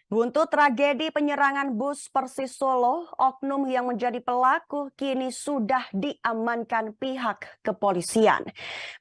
Buntut tragedi penyerangan bus Persis Solo, oknum yang menjadi pelaku kini sudah diamankan pihak kepolisian.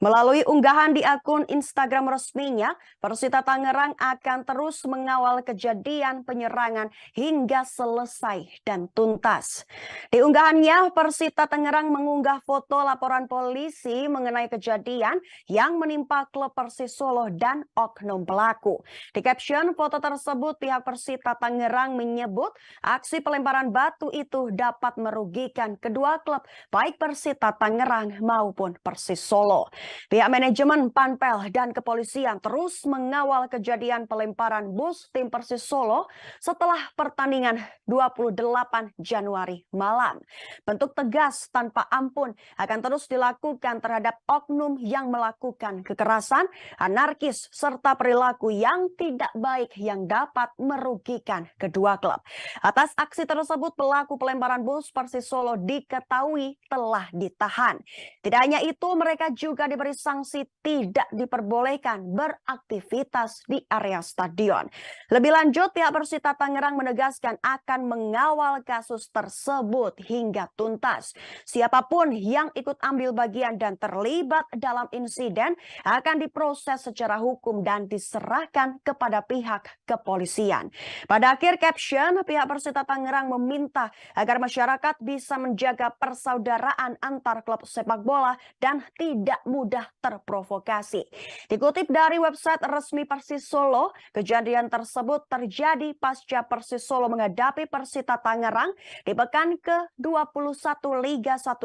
Melalui unggahan di akun Instagram resminya, Persita Tangerang akan terus mengawal kejadian penyerangan hingga selesai dan tuntas. Di unggahannya, Persita Tangerang mengunggah foto laporan polisi mengenai kejadian yang menimpa klub Persis Solo dan oknum pelaku. Di caption foto tersebut, pihak Persita Tangerang menyebut aksi pelemparan batu itu dapat merugikan kedua klub, baik Persita Tangerang maupun Persis Solo. Pihak manajemen Panpel dan kepolisian terus mengawal kejadian pelemparan bus tim Persis Solo setelah pertandingan 28 Januari malam. Bentuk tegas tanpa ampun akan terus dilakukan terhadap oknum yang melakukan kekerasan, anarkis, serta perilaku yang tidak baik yang dapat merugikan kedua klub. Atas aksi tersebut, pelaku pelemparan bus Persis Solo diketahui telah ditahan. Tidak hanya itu, mereka juga diberi sanksi tidak diperbolehkan beraktivitas di area stadion. Lebih lanjut, pihak Persita Tangerang menegaskan akan mengawal kasus tersebut hingga tuntas. Siapapun yang ikut ambil bagian dan terlibat dalam insiden akan diproses secara hukum dan diserahkan kepada pihak kepolisian. Pada akhir caption, pihak Persita Tangerang meminta agar masyarakat bisa menjaga persaudaraan antar klub sepak bola dan tidak mudah terprovokasi. Dikutip dari website resmi Persis Solo, kejadian tersebut terjadi pasca Persis Solo menghadapi Persita Tangerang di pekan ke-21 Liga 1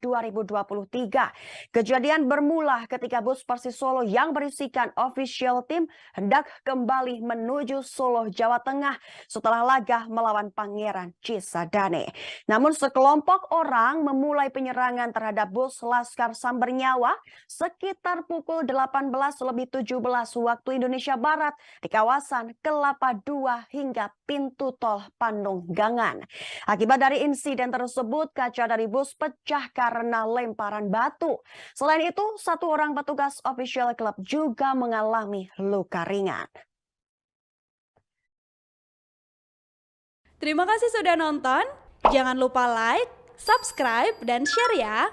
2022-2023. Kejadian bermula ketika bus Persis Solo yang berisikan official team hendak kembali menuju Solo, Jawa Tengah setelah laga melawan Pangeran Cisadane. Namun sekelompok orang memulai penyerangan terhadap bus Laskar Sambernyawa sekitar pukul 18:17 waktu Indonesia Barat di kawasan Kelapa II hingga pintu tol Pandunggangan. Akibat dari insiden tersebut, kaca dari bus pecah karena lemparan batu. Selain itu, satu orang petugas official klub juga mengalami luka ringan. Terima kasih sudah nonton. Jangan lupa like, subscribe, dan share ya.